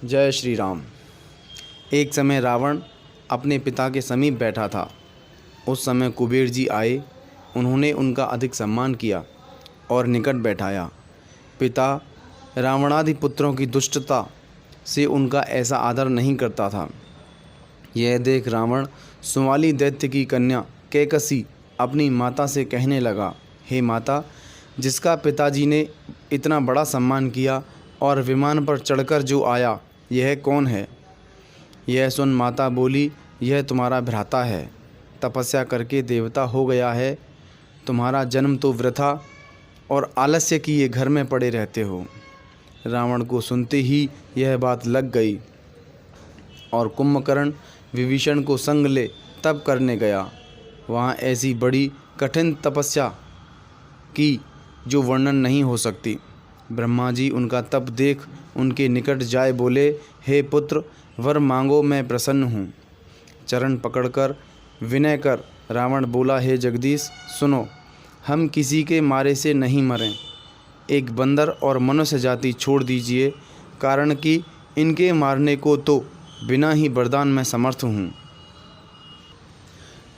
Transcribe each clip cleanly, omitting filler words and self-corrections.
जय श्री राम। एक समय रावण अपने पिता के समीप बैठा था। उस समय कुबेर जी आए। उन्होंने उनका अधिक सम्मान किया और निकट बैठाया। पिता रावणादि पुत्रों की दुष्टता से उनका ऐसा आदर नहीं करता था। यह देख रावण सुमाली दैत्य की कन्या कैकसी अपनी माता से कहने लगा, हे माता, जिसका पिताजी ने इतना बड़ा सम्मान किया और विमान पर चढ़कर जो आया, यह कौन है? यह सुन माता बोली, यह तुम्हारा भ्राता है, तपस्या करके देवता हो गया है। तुम्हारा जन्म तो वृथा और आलस्य किए घर में पड़े रहते हो। रावण को सुनते ही यह बात लग गई और कुंभकर्ण विभीषण को संग ले तप करने गया। वहाँ ऐसी बड़ी कठिन तपस्या की जो वर्णन नहीं हो सकती। ब्रह्मा जी उनका तप देख उनके निकट जाए बोले, हे पुत्र, वर मांगो, मैं प्रसन्न हूँ। चरण पकड़कर विनय कर रावण बोला, हे जगदीश सुनो, हम किसी के मारे से नहीं मरें। एक बंदर और मनुष्य जाति छोड़ दीजिए, कारण कि इनके मारने को तो बिना ही वरदान मैं समर्थ हूँ।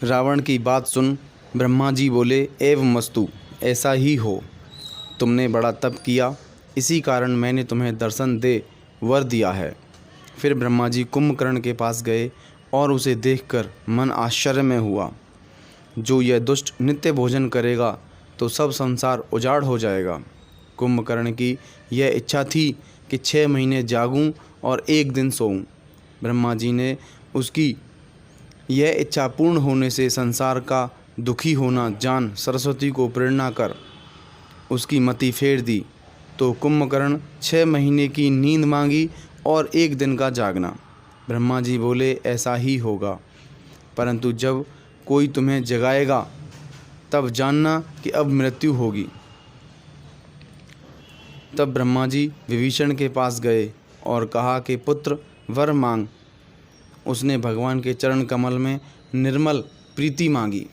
रावण की बात सुन ब्रह्मा जी बोले, एवमस्तु, ऐसा ही हो। तुमने बड़ा तप किया, इसी कारण मैंने तुम्हें दर्शन दे वर दिया है। फिर ब्रह्मा जी कुंभकर्ण के पास गए और उसे देखकर मन आश्चर्य में हुआ। जो यह दुष्ट नित्य भोजन करेगा तो सब संसार उजाड़ हो जाएगा। कुंभकर्ण की यह इच्छा थी कि 6 महीने जागूं और 1 दिन सोऊं। ब्रह्मा जी ने उसकी यह इच्छा पूर्ण होने से संसार का दुखी होना जान सरस्वती को प्रेरणा कर उसकी मति फेर दी। तो कुंभकर्ण 6 महीने की नींद मांगी और 1 दिन का जागना। ब्रह्मा जी बोले, ऐसा ही होगा, परंतु जब कोई तुम्हें जगाएगा तब जानना कि अब मृत्यु होगी। तब ब्रह्मा जी विभीषण के पास गए और कहा कि पुत्र, वर मांग। उसने भगवान के चरण कमल में निर्मल प्रीति मांगी।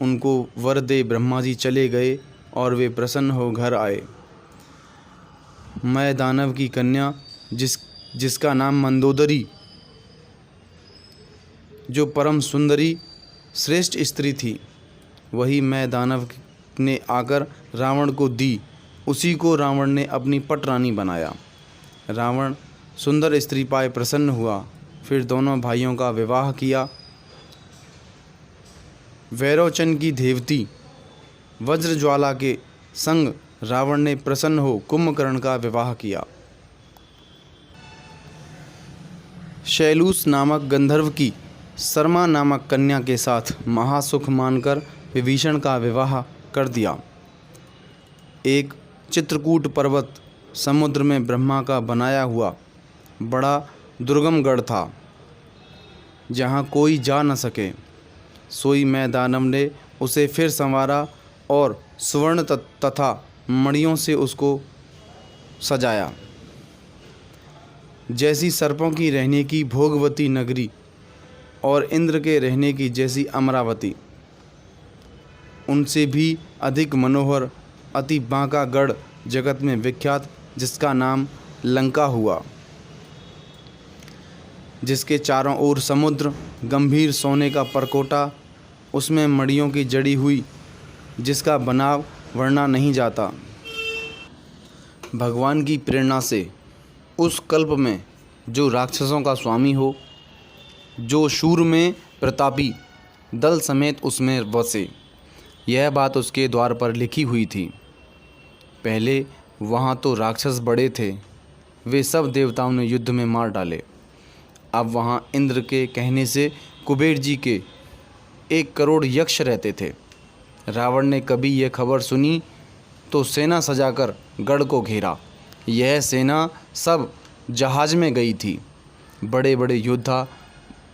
उनको वर दे ब्रह्मा जी चले गए और वे प्रसन्न हो घर आए। मैं दानव की कन्या जिसका नाम मंदोदरी, जो परम सुंदरी श्रेष्ठ स्त्री थी, वही मैं दानव ने आकर रावण को दी। उसी को रावण ने अपनी पटरानी बनाया। रावण सुंदर स्त्री पाए प्रसन्न हुआ। फिर दोनों भाइयों का विवाह किया। वैरोचन की देवती वज्रज्वाला के संग रावण ने प्रसन्न हो कुंभकर्ण का विवाह किया। शैलूस नामक गंधर्व की शर्मा नामक कन्या के साथ महासुख मानकर विभीषण का विवाह कर दिया। एक चित्रकूट पर्वत समुद्र में ब्रह्मा का बनाया हुआ बड़ा दुर्गम गढ़ था, जहाँ कोई जा न सके। सोई मैं दानव ने उसे फिर संवारा और सुवर्ण तथा मणियों से उसको सजाया। जैसी सर्पों की रहने की भोगवती नगरी और इंद्र के रहने की जैसी अमरावती, उनसे भी अधिक मनोहर अति बांका गढ़ जगत में विख्यात, जिसका नाम लंका हुआ, जिसके चारों ओर समुद्र, गंभीर सोने का परकोटा, उसमें मणियों की जड़ी हुई, जिसका बनाव वर्णा नहीं जाता। भगवान की प्रेरणा से उस कल्प में जो राक्षसों का स्वामी हो, जो शूर में प्रतापी दल समेत उसमें बसे, यह बात उसके द्वार पर लिखी हुई थी। पहले वहाँ तो राक्षस बड़े थे, वे सब देवताओं ने युद्ध में मार डाले। अब वहाँ इंद्र के कहने से कुबेर जी के 1 करोड़ यक्ष रहते थे। रावण ने कभी यह खबर सुनी तो सेना सजाकर गढ़ को घेरा। यह सेना सब जहाज में गई थी। बड़े बड़े योद्धा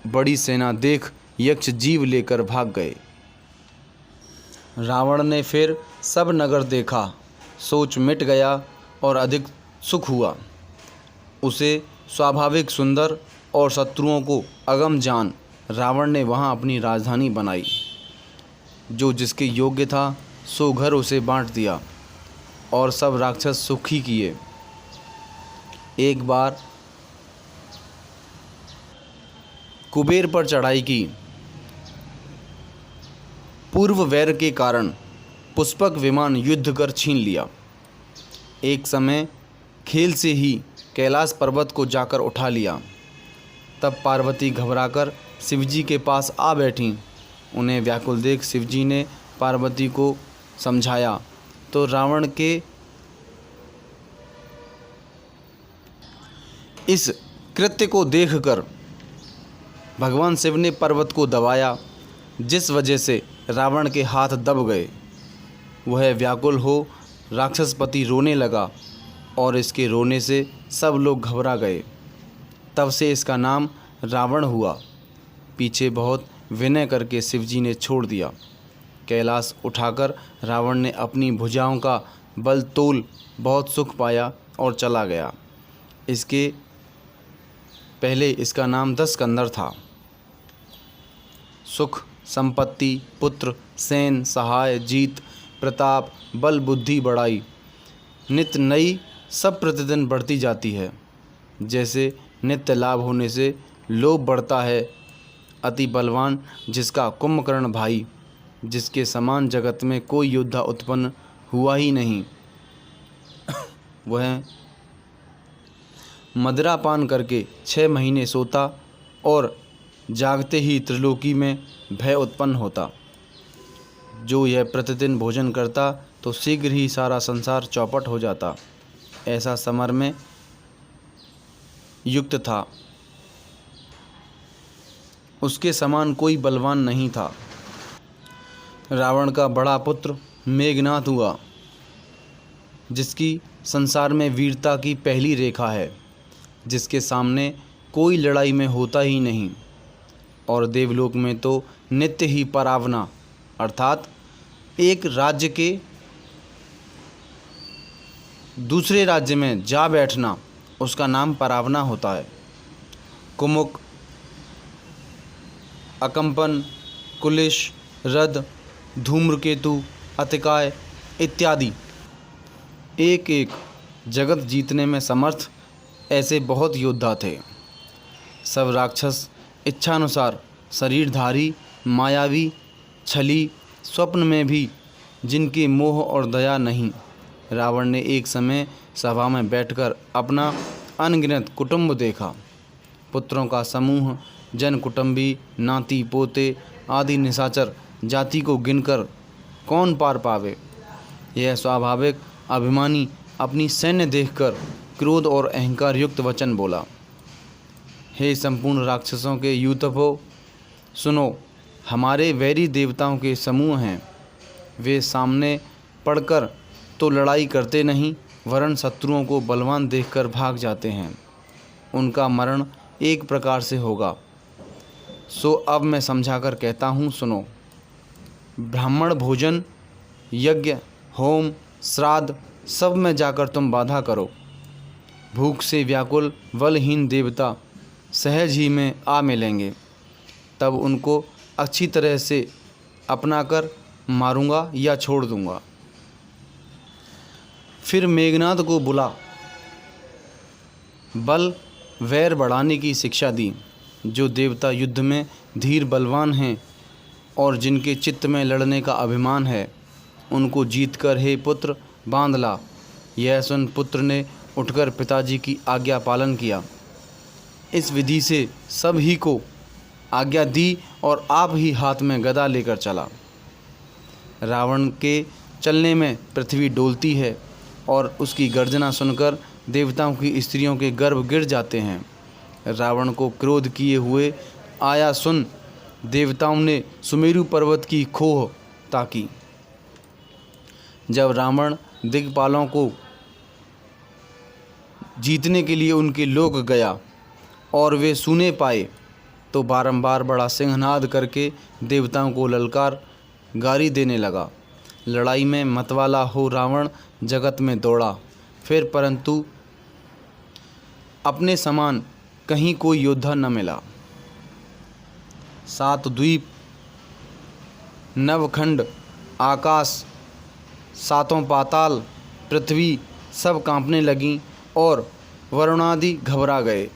बड़ी सेना देख यक्ष जीव लेकर भाग गए। रावण ने फिर सब नगर देखा, सोच मिट गया और अधिक सुख हुआ। उसे स्वाभाविक सुंदर और शत्रुओं को अगम जान रावण ने वहाँ अपनी राजधानी बनाई। जो जिसके योग्य था सो घर उसे बांट दिया और सब राक्षस सुखी किए। एक बार कुबेर पर चढ़ाई की। पूर्व वैर के कारण पुष्पक विमान युद्ध कर छीन लिया। एक समय खेल से ही कैलाश पर्वत को जाकर उठा लिया। तब पार्वती घबराकर शिवजी के पास आ बैठीं। उन्हें व्याकुल देख शिवजी ने पार्वती को समझाया तो रावण के इस कृत्य को देखकर भगवान शिव ने पर्वत को दबाया, जिस वजह से रावण के हाथ दब गए। वह व्याकुल हो राक्षसपति रोने लगा और इसके रोने से सब लोग घबरा गए। तब से इसका नाम रावण हुआ। पीछे बहुत विनय करके शिवजी ने छोड़ दिया। कैलाश उठाकर रावण ने अपनी भुजाओं का बल तोल बहुत सुख पाया और चला गया। इसके पहले इसका नाम दशकंदर था। सुख, संपत्ति, पुत्र, सेन, सहाय, जीत, प्रताप, बल, बुद्धि, बड़ाई नित्य नई सब प्रतिदिन बढ़ती जाती है। जैसे नित्य लाभ होने से लोभ बढ़ता है। अति बलवान जिसका कुंभकर्ण भाई, जिसके समान जगत में कोई योद्धा उत्पन्न हुआ ही नहीं, वह मदिरा पान करके 6 महीने सोता और जागते ही त्रिलोकी में भय उत्पन्न होता। जो यह प्रतिदिन भोजन करता तो शीघ्र ही सारा संसार चौपट हो जाता। ऐसा समर में युक्त था। उसके समान कोई बलवान नहीं था। रावण का बड़ा पुत्र मेघनाद हुआ, जिसकी संसार में वीरता की पहली रेखा है, जिसके सामने कोई लड़ाई में होता ही नहीं। और देवलोक में तो नित्य ही परावना अर्थात एक राज्य के दूसरे राज्य में जा बैठना, उसका नाम परावना होता है। कुमुक, अकंपन, कुलिश, रद, धूम्रकेतु, अतिकाय इत्यादि एक एक जगत जीतने में समर्थ ऐसे बहुत योद्धा थे। सब राक्षस इच्छानुसार शरीरधारी, मायावी, छली, स्वप्न में भी जिनके मोह और दया नहीं। रावण ने एक समय सभा में बैठकर अपना अनगिनत कुटुंब देखा। पुत्रों का समूह, जन कुटुंबी, नाती पोते आदि निशाचर जाति को गिनकर कौन पार पावे। यह स्वाभाविक अभिमानी अपनी सैन्य देखकर क्रोध और अहंकार युक्त वचन बोला। हे संपूर्ण राक्षसों के यूतपो, सुनो, हमारे वैरी देवताओं के समूह हैं। वे सामने पड़कर तो लड़ाई करते नहीं, वरन शत्रुओं को बलवान देखकर भाग जाते हैं। उनका मरण एक प्रकार से होगा। सो अब मैं समझाकर कहता हूँ, सुनो। ब्राह्मण भोजन, यज्ञ, होम, श्राद्ध सब में जाकर तुम बाधा करो। भूख से व्याकुल बलहीन देवता सहज ही में आ मिलेंगे। तब उनको अच्छी तरह से अपनाकर मारूंगा या छोड़ दूंगा। फिर मेघनाद को बुला बल वैर बढ़ाने की शिक्षा दी। जो देवता युद्ध में धीर बलवान हैं और जिनके चित्त में लड़ने का अभिमान है, उनको जीतकर हे पुत्र बांध ला। यह सुन पुत्र ने उठकर पिताजी की आज्ञा पालन किया। इस विधि से सब ही को आज्ञा दी और आप ही हाथ में गदा लेकर चला। रावण के चलने में पृथ्वी डोलती है और उसकी गर्जना सुनकर देवताओं की स्त्रियों के गर्भ गिर जाते हैं। रावण को क्रोध किए हुए आया सुन देवताओं ने सुमेरु पर्वत की खोह ताकी। जब रावण दिग्पालों को जीतने के लिए उनके लोक गया और वे सुने पाए, तो बारंबार बड़ा सिंहनाद करके देवताओं को ललकार गारी देने लगा। लड़ाई में मतवाला हो रावण जगत में दौड़ा फिर, परंतु अपने समान कहीं कोई योद्धा न मिला। 7 द्वीप, नवखंड, आकाश, 7 पाताल, पृथ्वी सब कांपने लगीं और वरुणादि घबरा गए